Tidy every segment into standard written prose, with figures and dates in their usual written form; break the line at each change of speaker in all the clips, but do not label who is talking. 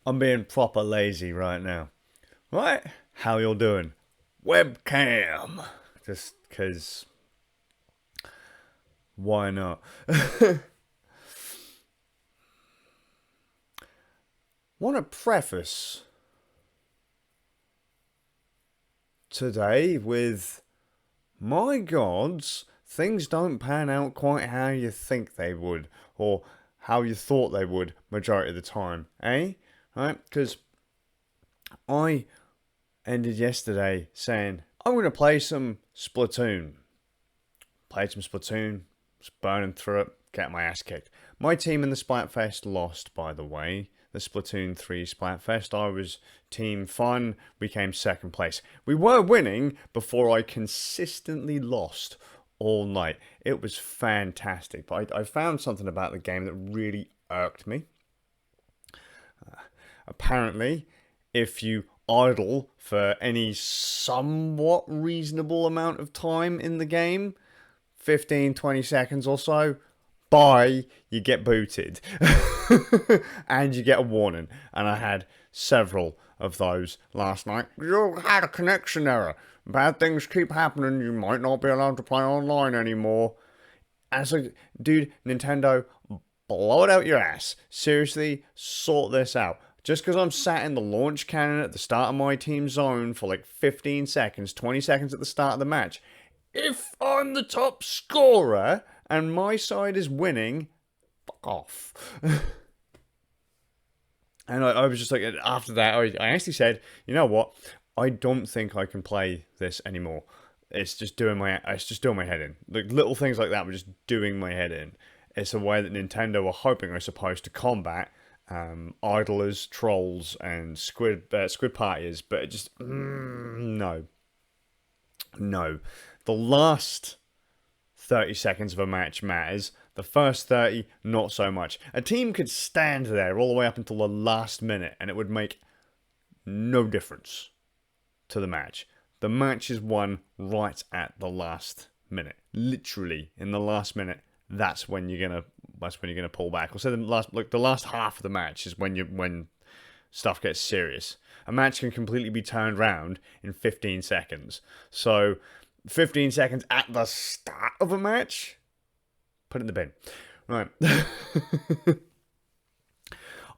I'm being proper lazy right now. Right? How y'all doing? Webcam. Just because, why not? Want to preface today with, my gods, things don't pan out quite how you think they would, or how you thought they would majority of the time, eh? Right? Because I ended yesterday saying, I'm going to play some Splatoon. Played some Splatoon, was burning through it, getting my ass kicked. My team in the Splatfest lost, by the way. The Splatoon 3 Splatfest. I was Team Fun. We came second place. We were winning before I consistently lost all night. It was fantastic. But I found something about the game that really irked me. Apparently, if you idle for any somewhat reasonable amount of time in the game, 15, 20 seconds or so, bye, you get booted. And you get a warning. And I had several of those last night. You had a connection error. Bad things keep happening. You might not be allowed to play online anymore. And it's like, dude, Nintendo, blow it out your ass. Seriously, sort this out. Just because I'm sat in the launch cannon at the start of my team zone for like 15 seconds, 20 seconds at the start of the match, if I'm the top scorer and my side is winning, fuck off. And I was just like, after that, I actually said, you know what? I don't think I can play this anymore. It's just doing my head in. Like little things like that were just doing my head in. It's a way that Nintendo were hoping are supposed to combat idlers, trolls, and squid partiers, but it just no. The last 30 seconds of a match matters. The first 30, not so much. A team could stand there all the way up until the last minute, and it would make no difference to the match. The match is won right at the last minute. Literally, in the last minute, that's when you're gonna pull back. I'll say the last half of the match is when stuff gets serious. A match can completely be turned around in 15 seconds. So 15 seconds at the start of a match, put it in the bin. Right.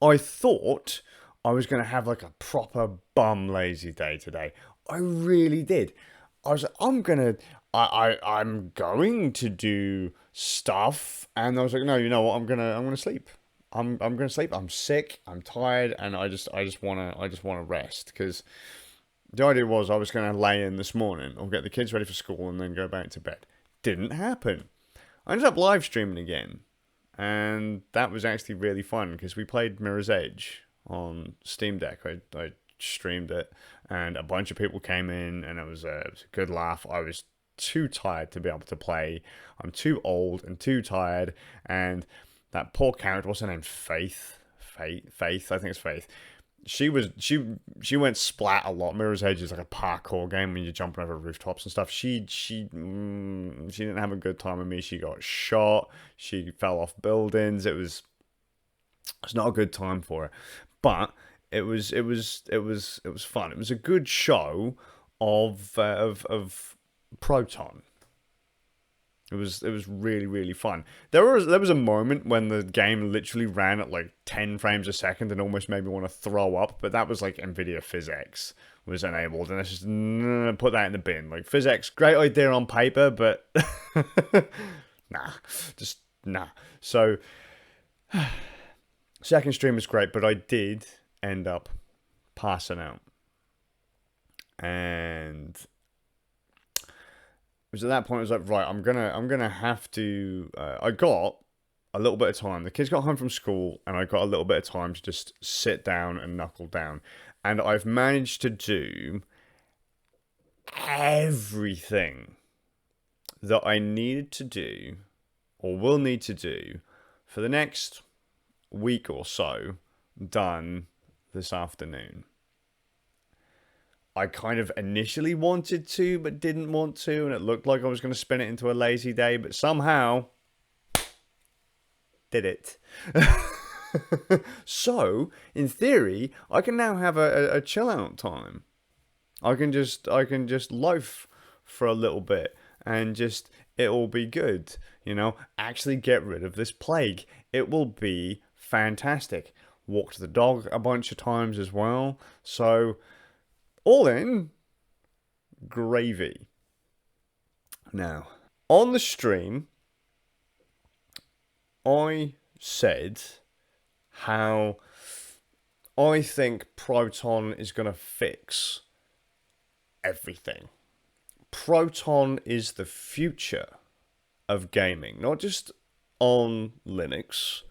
I thought I was going to have like a proper bum lazy day today. I really did. I was like, I'm going to do stuff, and I was like, no, you know what? I'm gonna sleep. I'm gonna sleep. I'm sick. I'm tired, and I just wanna rest because the idea was I was gonna lay in this morning or get the kids ready for school and then go back to bed. Didn't happen. I ended up live streaming again, and that was actually really fun because we played Mirror's Edge on Steam Deck. I streamed it, and a bunch of people came in, and it was a good laugh. I was too tired to be able to play. I'm too old and too tired, and that poor character, what's her name? Faith, I think it's Faith. She went splat a lot. Mirror's Edge is like a parkour game when you're jumping over rooftops and stuff. She didn't have a good time with me. She got shot. She fell off buildings. It's not a good time for her. But it was fun. It was a good show of Proton. It was really, really fun. There was a moment when the game literally ran at like 10 frames a second and almost made me want to throw up, but that was like Nvidia physics was enabled, and it's just put that in the bin. Like physics, great idea on paper, but nah. So second stream was great, but I did end up passing out, and was at that point I was like, right, I'm gonna have to. I got a little bit of time. The kids got home from school, and I got a little bit of time to just sit down and knuckle down. And I've managed to do everything that I needed to do, or will need to do, for the next week or so, done this afternoon. I kind of initially wanted to, but didn't want to, and it looked like I was going to spin it into a lazy day, but somehow did it. So, in theory, I can now have a chill out time. I can just loaf for a little bit and just it'll be good, Actually get rid of this plague. It will be fantastic. Walked the dog a bunch of times as well. So all in gravy. Now, on the stream, I said how I think Proton is going to fix everything. Proton is the future of gaming, not just on Linux,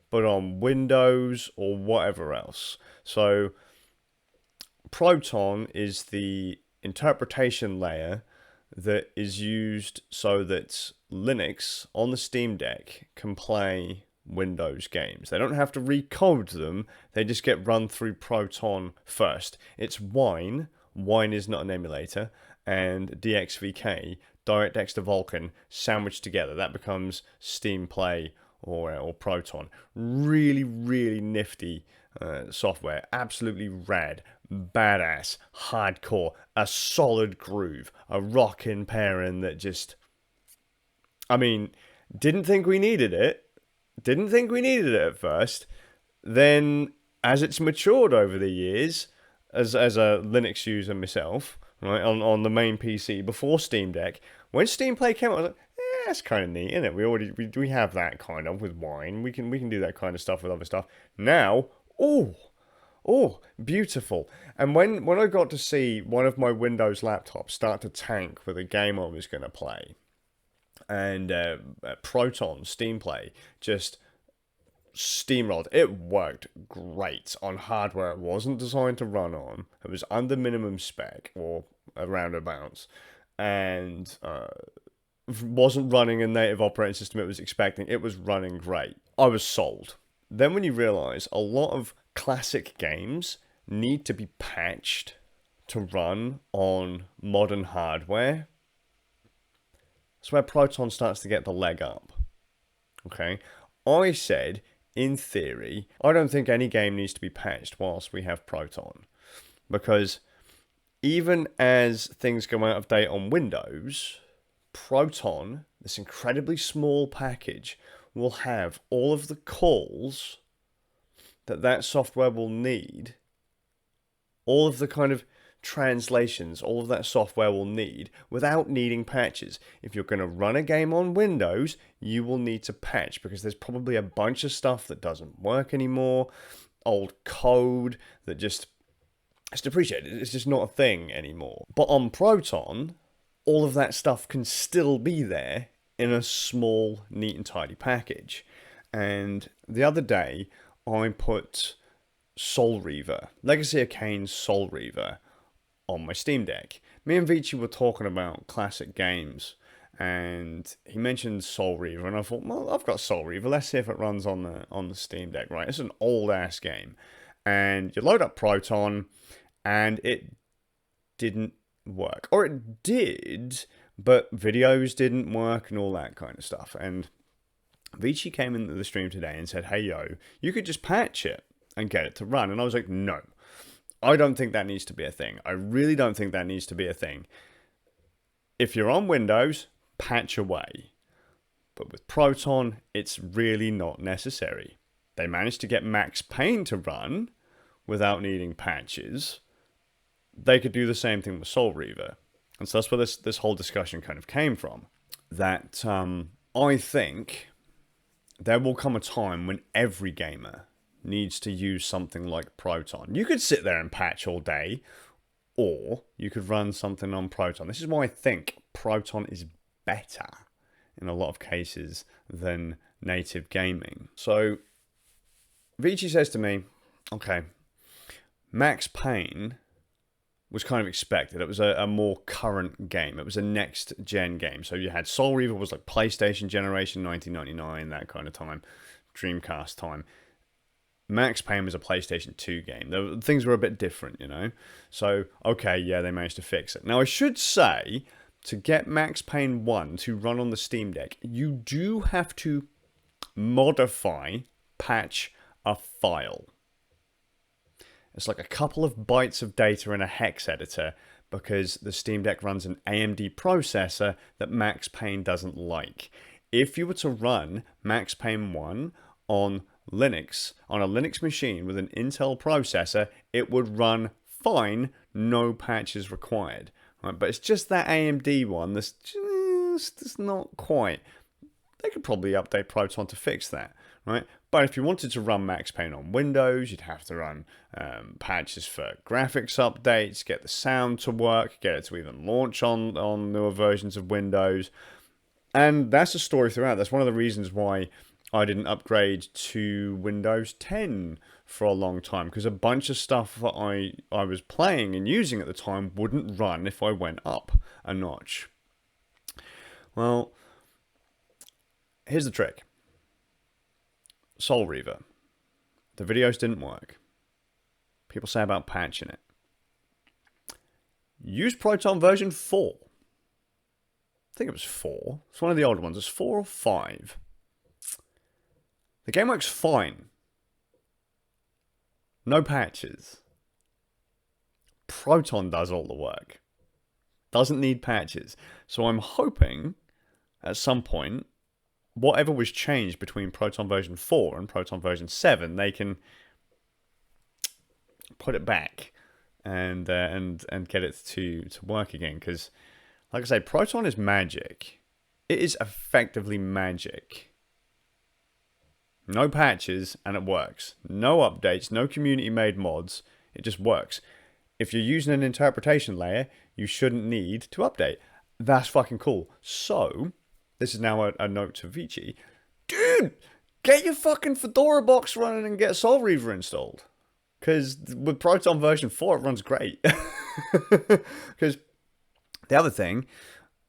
but on Windows or whatever else. So, Proton is the interpretation layer that is used so that Linux on the Steam Deck can play Windows games. They don't have to recode them, they just get run through Proton first. It's Wine. Wine is not an emulator, and DXVK, DirectX to Vulkan, sandwiched together. That becomes Steam Play or Proton. Really, really nifty software. Absolutely rad, badass, hardcore, a solid groove, a rockin' pairing that just... I mean, didn't think we needed it. Didn't think we needed it at first. Then, as it's matured over the years, as a Linux user myself, right, on the main PC before Steam Deck, when Steam Play came out, I was like, that's kind of neat, isn't it? We have that kind of with Wine. We can do that kind of stuff with other stuff. Now, oh, beautiful. And when I got to see one of my Windows laptops start to tank with a game I was going to play, and Proton Steam Play just steamrolled. It worked great on hardware it wasn't designed to run on. It was under minimum spec or around abouts, and wasn't running a native operating system it was expecting. It was running great. I was sold. Then when you realize a lot of classic games need to be patched to run on modern hardware, that's where Proton starts to get the leg up. Okay? I said, in theory, I don't think any game needs to be patched whilst we have Proton. Because even as things go out of date on Windows, Proton, this incredibly small package, will have all of the calls that software will need, all of the kind of translations, all of that software will need without needing patches. If you're going to run a game on Windows, you will need to patch because there's probably a bunch of stuff that doesn't work anymore, old code that just depreciated. It's just not a thing anymore. But on Proton, all of that stuff can still be there in a small, neat and tidy package. And the other day, I put Soul Reaver, Legacy of Kain's Soul Reaver, on my Steam Deck. Me and Vici were talking about classic games, and he mentioned Soul Reaver, and I thought, well, I've got Soul Reaver. Let's see if it runs on the Steam Deck. Right, it's an old ass game, and you load up Proton, and it didn't work, or it did, but videos didn't work and all that kind of stuff. And Vici came into the stream today and said, "Hey yo, you could just patch it and get it to run." And I was like, no. I don't think that needs to be a thing. I really don't think that needs to be a thing. If you're on Windows, patch away. But with Proton, it's really not necessary. They managed to get Max Payne to run without needing patches. They could do the same thing with Soul Reaver. And so that's where this whole discussion kind of came from. That I think there will come a time when every gamer needs to use something like Proton. You could sit there and patch all day, or you could run something on Proton. This is why I think Proton is better in a lot of cases than native gaming. So Vici says to me, okay, Max Payne was kind of expected. It was a more current game. It was a next-gen game. So you had Soul Reaver was like PlayStation generation, 1999, that kind of time, Dreamcast time. Max Payne was a PlayStation 2 game. Things were a bit different, So, okay, yeah, they managed to fix it. Now, I should say, to get Max Payne 1 to run on the Steam Deck, you do have to modify, patch a file. It's like a couple of bytes of data in a hex editor because the Steam Deck runs an AMD processor that Max Payne doesn't like. If you were to run Max Payne 1 on Linux, on a Linux machine with an Intel processor, it would run fine, no patches required. Right? But it's just that AMD one that's just not quite. They could probably update Proton to fix that, right? But if you wanted to run Max Payne on Windows, you'd have to run patches for graphics updates, get the sound to work, get it to even launch on newer versions of Windows. And that's a story throughout. That's one of the reasons why I didn't upgrade to Windows 10 for a long time, because a bunch of stuff that I was playing and using at the time wouldn't run if I went up a notch. Well, here's the trick. Soul Reaver. The videos didn't work. People say about patching it. Use Proton version 4. I think it was 4. It's one of the older ones. It's 4 or 5. The game works fine. No patches. Proton does all the work. Doesn't need patches. So I'm hoping at some point, whatever was changed between Proton version 4 and Proton version 7, they can put it back and get it to work again. Because, like I say, Proton is magic. It is effectively magic. No patches, and it works. No updates, no community-made mods. It just works. If you're using an interpretation layer, you shouldn't need to update. That's fucking cool. So, this is now a note to Vici. Dude, get your fucking Fedora box running and get Soul Reaver installed. Because with Proton version 4, it runs great. Because the other thing,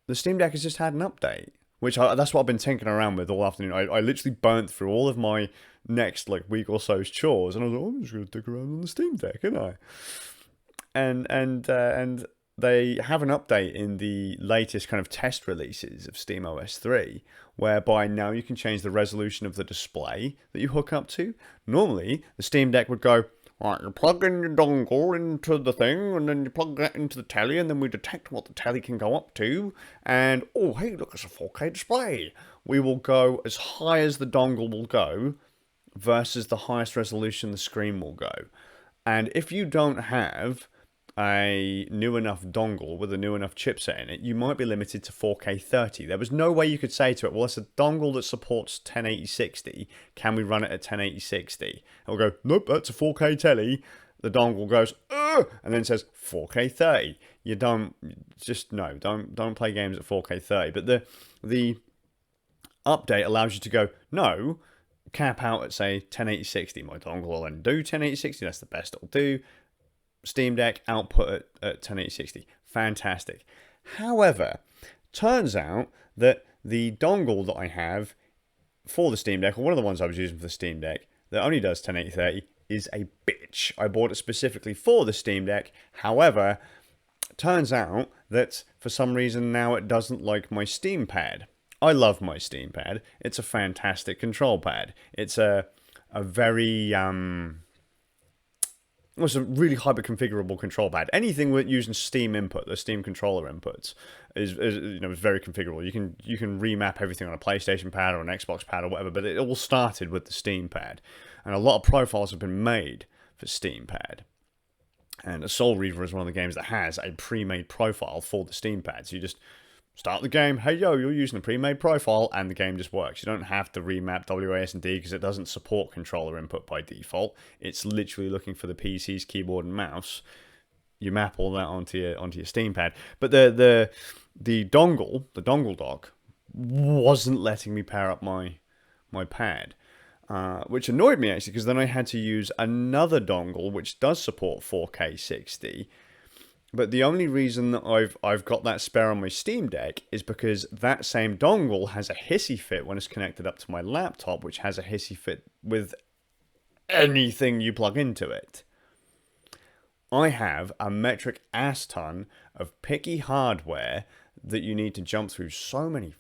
the Steam Deck has just had an update. That's what I've been tinkering around with all afternoon. I literally burnt through all of my next week or so's chores, and I was like, I'm just going to dick around on the Steam Deck, aren't I? And they have an update in the latest kind of test releases of SteamOS 3, whereby now you can change the resolution of the display that you hook up to. Normally, the Steam Deck would go, right, you plug in your dongle into the thing, and then you plug that into the telly, and then we detect what the telly can go up to, and, oh, hey, look, it's a 4K display. We will go as high as the dongle will go versus the highest resolution the screen will go. And if you don't have a new enough dongle with a new enough chipset in it, you might be limited to 4K 30. There was no way you could say to it, well, it's a dongle that supports 1080-60. Can we run it at 1080-60? And we'll go, nope, that's a 4K telly. The dongle goes, ugh, and then says 4K 30. You don't play games at 4K 30. But the update allows you to go, no, cap out at, say, 1080-60. My dongle will then do 1080-60. That's the best it'll do. Steam Deck output at 1080-60. Fantastic. However, turns out that the dongle that I have for the Steam Deck, or one of the ones I was using for the Steam Deck, that only does 1080-30, is a bitch. I bought it specifically for the Steam Deck. However, turns out that for some reason now it doesn't like my Steam Pad. I love my Steam Pad. It's a fantastic control pad. It's a very it's a really hyper configurable control pad. Anything with using Steam input, the Steam controller inputs, is very configurable. You can remap everything on a PlayStation pad or an Xbox pad or whatever. But it all started with the Steam pad, and a lot of profiles have been made for Steam pad. And Soul Reaver is one of the games that has a pre-made profile for the Steam pad. So you just start the game, hey yo, you're using a pre-made profile, and the game just works. You don't have to remap WASD because it doesn't support controller input by default. It's literally looking for the PC's keyboard and mouse. You map all that onto your Steam pad. But the dongle dock, wasn't letting me pair up my pad. Which annoyed me actually, because then I had to use another dongle which does support 4K 60. But the only reason that I've got that spare on my Steam Deck is because that same dongle has a hissy fit when it's connected up to my laptop, which has a hissy fit with anything you plug into it. I have a metric ass ton of picky hardware that you need to jump through so many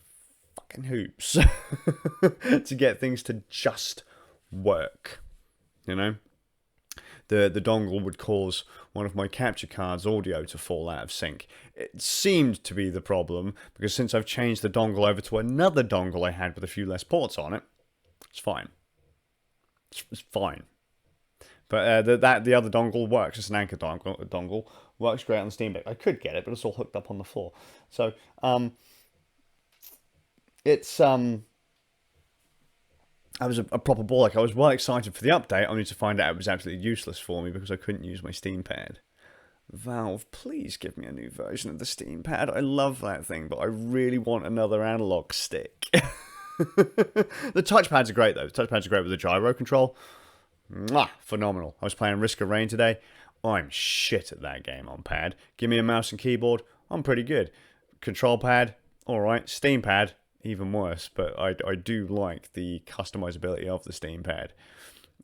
fucking hoops to get things to just work. you know? The dongle would cause one of my capture card's audio to fall out of sync. It seemed to be the problem, because since I've changed the dongle over to another dongle I had with a few less ports on it, it's fine. It's fine. But the other dongle works. It's an anchor dongle. Works great on the Steam Deck. I could get it, but it's all hooked up on the floor. So, it's... I was a proper ball. Like, I was well excited for the update, only to find out it was absolutely useless for me because I couldn't use my Steam Pad. Valve, please give me a new version of the Steam Pad. I love that thing, but I really want another analog stick. The touchpads are great, though. The touchpads are great with the gyro control. Mwah, phenomenal. I was playing Risk of Rain today. I'm shit at that game on pad. Give me a mouse and keyboard, I'm pretty good. Control pad, alright. Steam Pad, even worse, but I do like the customizability of the Steam Pad,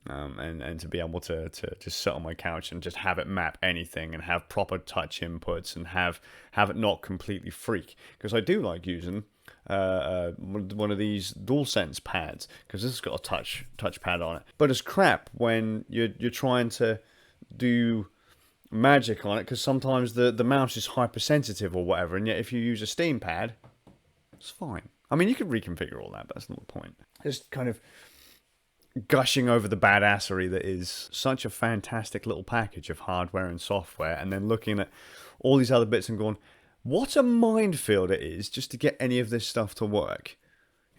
and to be able to just sit on my couch and just have it map anything and have proper touch inputs and have it not completely freak, because I do like using one of these DualSense pads, because this has got a touchpad on it, but it's crap when you're trying to do magic on it, because sometimes the mouse is hypersensitive or whatever, and yet if you use a Steam Pad, it's fine. I mean, you can reconfigure all that, but that's not the point. Just kind of gushing over the badassery that is such a fantastic little package of hardware and software, and then looking at all these other bits and going, what a minefield it is just to get any of this stuff to work.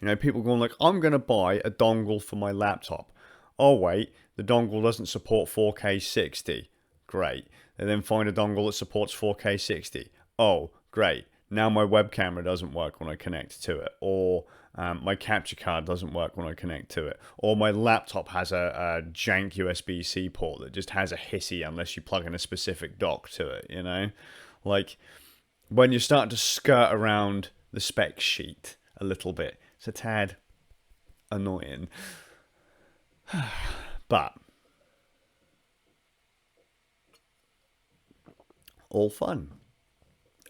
You know, people going like, I'm going to buy a dongle for my laptop. Oh, wait, the dongle doesn't support 4K 60. Great. They then find a dongle that supports 4K 60. Oh, great. Now my web camera doesn't work when I connect to it, or my capture card doesn't work when I connect to it, or my laptop has a jank USB-C port that just has a hissy unless you plug in a specific dock to it, you know? Like, when you start to skirt around the spec sheet a little bit, it's a tad annoying. But all fun.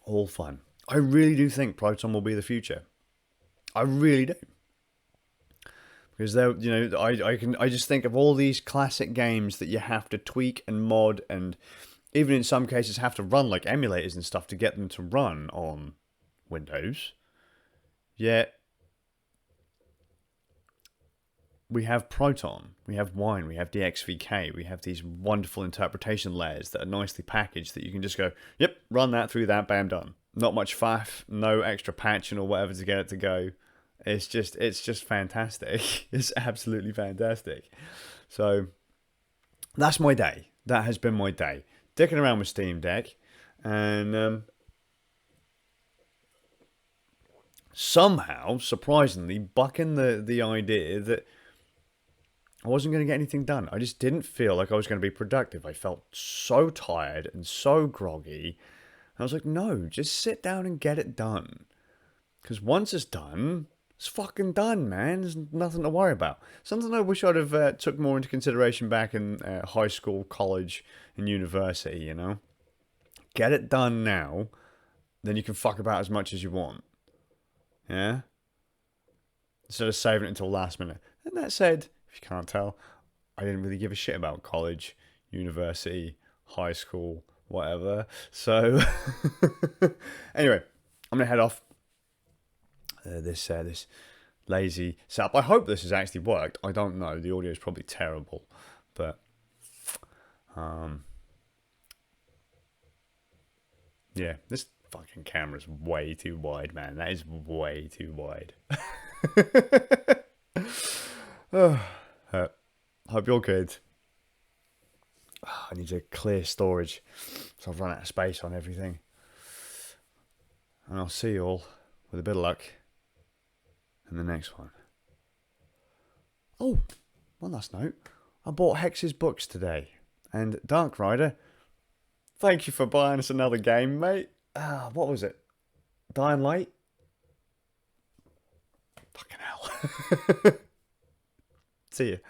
All fun. I really do think Proton will be the future. I really do. Because there, you know, I just think of all these classic games that you have to tweak and mod, and even in some cases have to run like emulators and stuff to get them to run on Windows. Yet we have Proton, we have Wine, we have DXVK, we have these wonderful interpretation layers that are nicely packaged that you can just go, yep, run that through that, bam, done. Not much faff, no extra patching or whatever to get it to go. It's just fantastic. It's absolutely fantastic. So that's my day. That has been my day. Dicking around with Steam Deck, and somehow, surprisingly, bucking the idea that I wasn't going to get anything done. I just didn't feel like I was going to be productive. I felt so tired and so groggy. I was like, no, just sit down and get it done. Because once it's done, it's fucking done, man. There's nothing to worry about. Something I wish I'd have took more into consideration back in high school, college, and university, you know? Get it done now, then you can fuck about as much as you want. Yeah? Instead of saving it until last minute. And that said, if you can't tell, I didn't really give a shit about college, university, high school, whatever. So anyway, I'm gonna head off this lazy setup. I hope this has actually worked. I don't know. The audio is probably terrible, but yeah, this fucking camera's way too wide, man. That is way too wide. Hope you're good. I need to clear storage, so I've run out of space on everything. And I'll see you all, with a bit of luck, in the next one. Oh, one last note. I bought Hex's books today. And Dark Rider, thank you for buying us another game, mate. What was it? Dying Light? Fucking hell. See you.